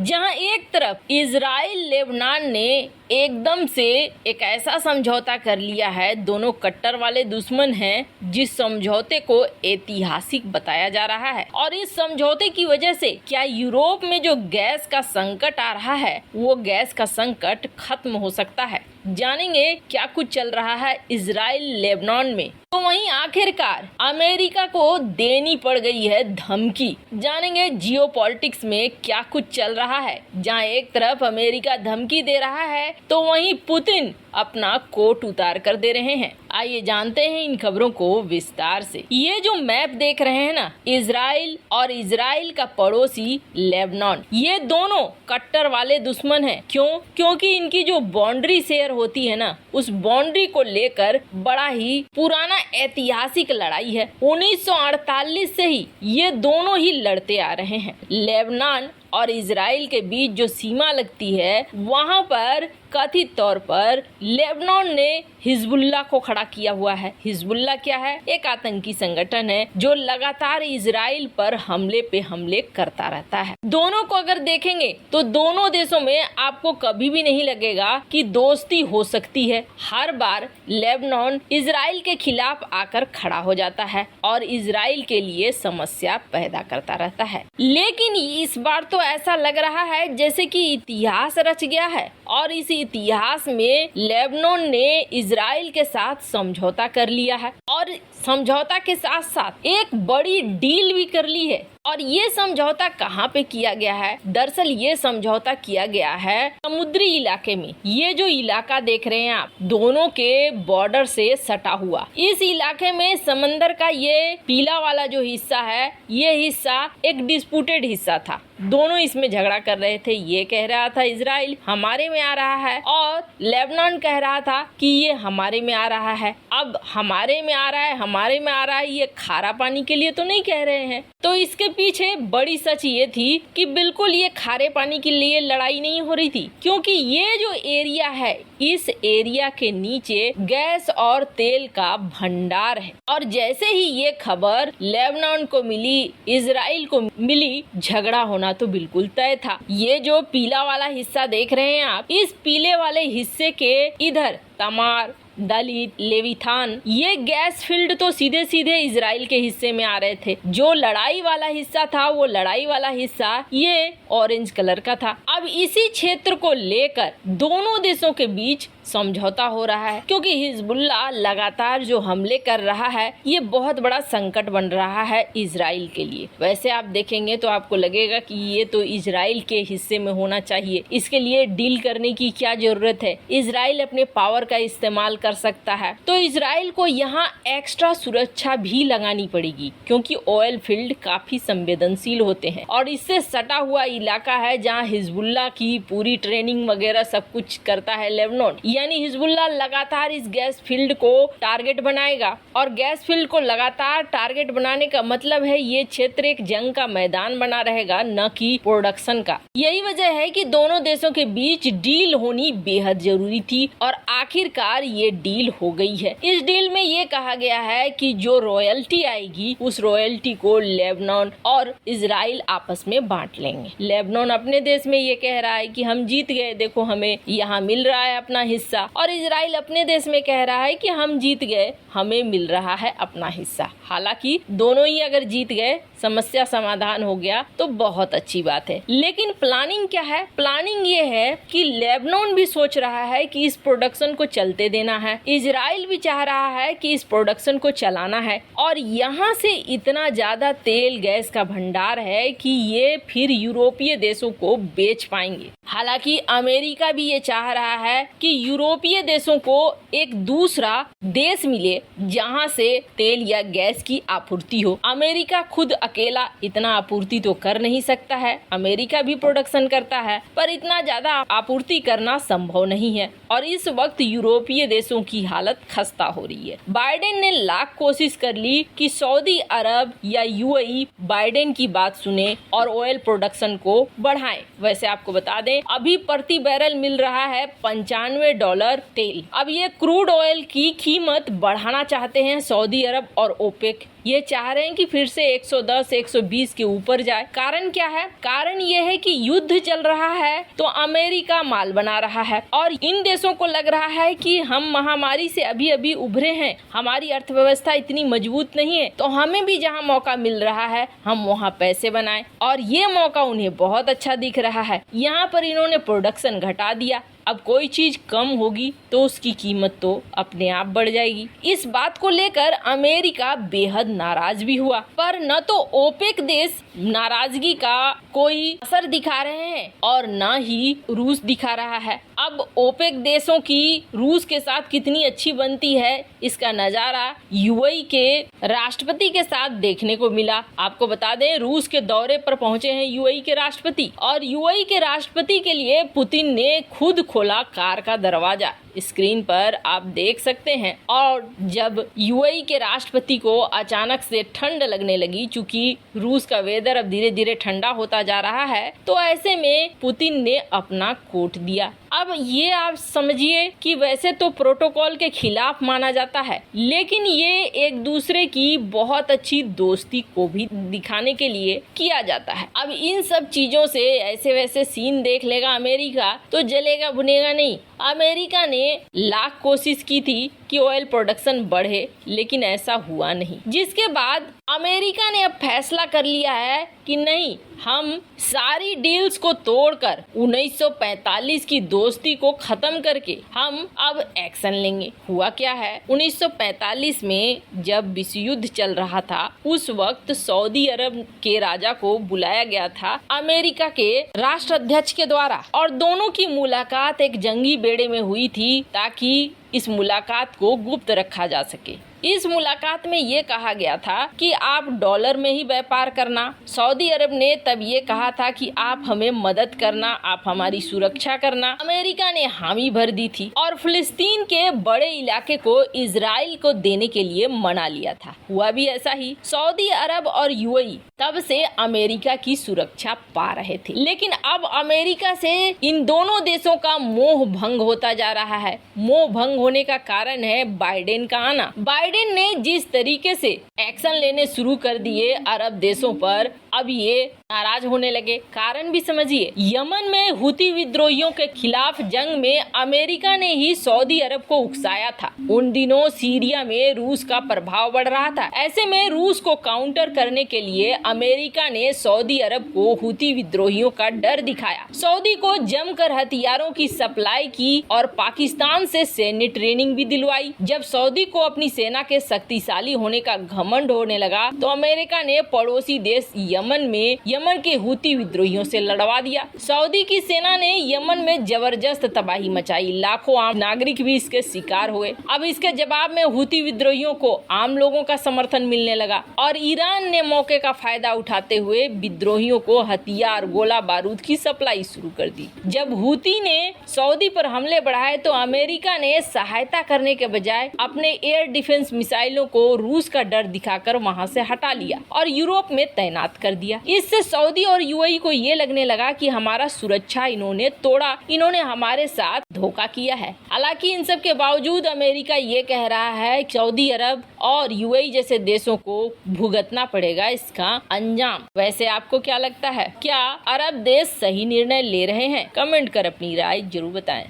जहां एक तरफ इजराइल लेबनान ने एकदम से एक ऐसा समझौता कर लिया है, दोनों कट्टर वाले दुश्मन हैं, जिस समझौते को ऐतिहासिक बताया जा रहा है। और इस समझौते की वजह से क्या यूरोप में जो गैस का संकट आ रहा है वो गैस का संकट खत्म हो सकता है। जानेंगे क्या कुछ चल रहा है इजराइल लेबनान में। तो वहीं आखिरकार अमेरिका को देनी पड़ गई है धमकी। जानेंगे जियोपॉलिटिक्स में क्या कुछ चल रहा है। जहां एक तरफ अमेरिका धमकी दे रहा है तो वहीं पुतिन अपना कोट उतार कर दे रहे हैं। आइए जानते हैं इन खबरों को विस्तार से। ये जो मैप देख रहे हैं ना, इजराइल और इजराइल का पड़ोसी लेबनान, ये दोनों कट्टर वाले दुश्मन हैं। क्योंकि इनकी जो बाउंड्री शेयर होती है ना, उस बाउंड्री को लेकर बड़ा ही पुराना ऐतिहासिक लड़ाई है। 1948 से ही ये दोनों ही लड़ते आ रहे हैं। लेबनान और इजराइल के बीच जो सीमा लगती है, वहां पर कथित तौर पर लेबनान ने हिजबुल्लाह को खड़ा किया हुआ है। हिजबुल्लाह क्या है? एक आतंकी संगठन है जो लगातार इजराइल पर हमले पे हमले करता रहता है। दोनों को अगर देखेंगे तो दोनों देशों में आपको कभी भी नहीं लगेगा कि दोस्ती हो सकती है। हर बार लेबनान इजराइल के खिलाफ आकर खड़ा हो जाता है और इजराइल के लिए समस्या पैदा करता रहता है। लेकिन इस बार तो ऐसा लग रहा है जैसे कि इतिहास रच गया है और इस इतिहास में लेबनान ने इजराइल के साथ समझौता कर लिया है और समझौता के साथ साथ एक बड़ी डील भी कर ली है। और ये समझौता कहाँ पे किया गया है? दरअसल ये समझौता किया गया है समुद्री इलाके में। ये जो इलाका देख रहे हैं आप, दोनों के बॉर्डर से सटा हुआ, इस इलाके में समंदर का ये पीला वाला जो हिस्सा है, ये हिस्सा एक डिस्प्यूटेड हिस्सा था। दोनों इसमें झगड़ा कर रहे थे। ये कह रहा था इजराइल हमारे में आ रहा है और लेबनान कह रहा था कि ये हमारे में आ रहा है। अब हमारे में आ रहा है, हमारे में आ रहा है, ये खारा पानी के लिए तो नहीं कह रहे हैं। तो इसके पीछे बड़ी सच ये थी कि बिल्कुल ये खारे पानी के लिए लड़ाई नहीं हो रही थी, क्योंकि ये जो एरिया है, इस एरिया के नीचे गैस और तेल का भंडार है। और जैसे ही ये खबर लेबनान को मिली, इजराइल को मिली, झगड़ा होना तो बिल्कुल तय था। ये जो पीला वाला हिस्सा देख रहे हैं आप, इस पीले वाले हिस्से के इधर तमार, दलित, लेविथान, ये गैस फील्ड तो सीधे सीधे इजराइल के हिस्से में आ रहे थे। जो लड़ाई वाला हिस्सा था, वो लड़ाई वाला हिस्सा ये ऑरेंज कलर का था। अब इसी क्षेत्र को लेकर दोनों देशों के बीच समझौता हो रहा है, क्योंकि हिजबुल्लाह लगातार जो हमले कर रहा है, ये बहुत बड़ा संकट बन रहा है इजराइल के लिए। वैसे आप देखेंगे तो आपको लगेगा कि ये तो इजराइल के हिस्से में होना चाहिए, इसके लिए डील करने की क्या जरूरत है, इजराइल अपने पावर का इस्तेमाल कर सकता है। तो इजराइल को यहाँ एक्स्ट्रा सुरक्षा भी लगानी पड़ेगी, क्योंकि ऑयल फील्ड काफी संवेदनशील होते हैं और इससे सटा हुआ इलाका है जहाँ हिजबुल्लाह की पूरी ट्रेनिंग वगैरह सब कुछ करता है लेबनान। यानी हिजबुल्लाह लगातार इस गैस फील्ड को टारगेट बनाएगा और गैस फील्ड को लगातार टारगेट बनाने का मतलब है ये क्षेत्र एक जंग का मैदान बना रहेगा, न कि प्रोडक्शन का। यही वजह है कि दोनों देशों के बीच डील होनी बेहद जरूरी थी और आखिरकार ये डील हो गई है। इस डील में ये कहा गया है कि जो रॉयल्टी आएगी, उस रॉयल्टी को लेबनान और इजराइल आपस में बांट लेंगे। लेबनान अपने देश में ये कह रहा है कि हम जीत गए, देखो हमें यहाँ मिल रहा है अपना हिस्सा, और इजराइल अपने देश में कह रहा है कि हम जीत गए, हमें मिल रहा है अपना हिस्सा। हालांकि दोनों ही अगर जीत गए, समस्या समाधान हो गया तो बहुत अच्छी बात है। लेकिन प्लानिंग क्या है? प्लानिंग ये है कि लेबनान भी सोच रहा है कि इस प्रोडक्शन को चलते देना है, इजराइल भी चाह रहा है कि इस प्रोडक्शन को चलाना है, और यहाँ से इतना ज्यादा तेल गैस का भंडार है कि ये फिर यूरोपीय देशों को बेच पाएंगे। हालांकि अमेरिका भी ये चाह रहा है कि यूरोपीय देशों को एक दूसरा देश मिले जहाँ से तेल या गैस की आपूर्ति हो। अमेरिका खुद अकेला इतना आपूर्ति तो कर नहीं सकता है, अमेरिका भी प्रोडक्शन करता है, पर इतना ज्यादा आपूर्ति करना संभव नहीं है और इस वक्त यूरोपीय देशों की हालत खस्ता हो रही है। बाइडेन ने लाख कोशिश कर ली कि सऊदी अरब या यूएई बाइडेन की बात सुने और ऑयल प्रोडक्शन को बढ़ाएं। वैसे आपको बता दें, अभी प्रति बैरल मिल रहा है $95 तेल। अब ये क्रूड ऑयल की कीमत बढ़ाना चाहते हैं सऊदी अरब और ओपेक, ये चाह रहे हैं कि फिर से 110, 120 के ऊपर जाए। कारण क्या है? कारण ये है कि युद्ध चल रहा है तो अमेरिका माल बना रहा है और इन देशों को लग रहा है कि हम महामारी से अभी अभी उभरे हैं, हमारी अर्थव्यवस्था इतनी मजबूत नहीं है, तो हमें भी जहां मौका मिल रहा है हम वहां पैसे बनाएं। और ये मौका उन्हें बहुत अच्छा दिख रहा है। यहाँ पर इन्होंने प्रोडक्शन घटा दिया। अब कोई चीज कम होगी तो उसकी कीमत तो अपने आप बढ़ जाएगी। इस बात को लेकर अमेरिका बेहद नाराज भी हुआ, पर न तो ओपेक देश नाराजगी का कोई असर दिखा रहे हैं और न ही रूस दिखा रहा है। अब ओपेक देशों की रूस के साथ कितनी अच्छी बनती है इसका नजारा यूएई के राष्ट्रपति के साथ देखने को मिला। आपको बता दें, रूस के दौरे पर पहुंचे हैं यूएई के राष्ट्रपति और यूएई के राष्ट्रपति के लिए पुतिन ने खुद खोला कार का दरवाजा। स्क्रीन पर आप देख सकते हैं। और जब यूएई के राष्ट्रपति को अचानक से ठंड लगने लगी, चूंकि रूस का वेदर अब धीरे धीरे ठंडा होता जा रहा है, तो ऐसे में पुतिन ने अपना कोट दिया। अब ये आप समझिए कि वैसे तो प्रोटोकॉल के खिलाफ माना जाता है, लेकिन ये एक दूसरे की बहुत अच्छी दोस्ती को भी दिखाने के लिए किया जाता है। अब इन सब चीजों से ऐसे वैसे सीन देख लेगा अमेरिका तो जलेगा भुनेगा नहीं। अमेरिका ने लाख कोशिश की थी कि ऑयल प्रोडक्शन बढ़े, लेकिन ऐसा हुआ नहीं। जिसके बाद अमेरिका ने अब फैसला कर लिया है कि नहीं, हम सारी डील्स को तोड़कर 1945 की दोस्ती को खत्म करके हम अब एक्शन लेंगे। हुआ क्या है, 1945 में जब विश्व युद्ध चल रहा था, उस वक्त सऊदी अरब के राजा को बुलाया गया था अमेरिका के राष्ट्राध्यक्ष के द्वारा और दोनों की मुलाकात एक जंगी बेड़े में हुई थी ताकि इस मुलाकात को गुप्त रखा जा सके। इस मुलाकात में ये कहा गया था कि आप डॉलर में ही व्यापार करना। सऊदी अरब ने तब ये कहा था कि आप हमें मदद करना, आप हमारी सुरक्षा करना। अमेरिका ने हामी भर दी थी और फिलिस्तीन के बड़े इलाके को इजराइल को देने के लिए मना लिया था। हुआ भी ऐसा ही। सऊदी अरब और यूएई तब से अमेरिका की सुरक्षा पा रहे थे, लेकिन अब अमेरिका से इन दोनों देशों का मोह भंग होता जा रहा है। मोह भंग होने का कारण है बाइडेन का आना। बाइडेन ने जिस तरीके से एक्शन लेने शुरू कर दिए अरब देशों पर, अब ये नाराज होने लगे। कारण भी समझिए, यमन में हुती विद्रोहियों के खिलाफ जंग में अमेरिका ने ही सऊदी अरब को उकसाया था। उन दिनों सीरिया में रूस का प्रभाव बढ़ रहा था। ऐसे में रूस को काउंटर करने के लिए अमेरिका ने सऊदी अरब को हुती विद्रोहियों का डर दिखाया। सऊदी को जमकर हथियारों की सप्लाई की और पाकिस्तान से सैन्य ट्रेनिंग भी दिलवाई। जब सऊदी को अपनी सेना के शक्तिशाली होने का घमंड होने लगा तो अमेरिका ने पड़ोसी देश यमन में यमन के हुती विद्रोहियों से लड़वा दिया। सऊदी की सेना ने यमन में जबरदस्त तबाही मचाई। लाखों आम नागरिक भी इसके शिकार हुए। अब इसके जवाब में हुती विद्रोहियों को आम लोगों का समर्थन मिलने लगा और ईरान ने मौके का फायदा उठाते हुए विद्रोहियों को हथियार, गोला बारूद की सप्लाई शुरू कर दी। जब हुती ने सऊदी पर हमले बढ़ाए तो अमेरिका ने सहायता करने के बजाय अपने एयर डिफेंस मिसाइलों को रूस का डर दिखाकर वहां से हटा लिया और यूरोप में तैनात कर दिया। इससे सऊदी और यूएई को ये लगने लगा कि हमारा सुरक्षा इन्होंने तोड़ा, इन्होंने हमारे साथ धोखा किया है। हालांकि इन सब के बावजूद अमेरिका ये कह रहा है कि सऊदी अरब और यूएई जैसे देशों को भुगतना पड़ेगा इसका अंजाम। वैसे आपको क्या लगता है, क्या अरब देश सही निर्णय ले रहे हैं? कमेंट कर अपनी राय जरूर बताएं।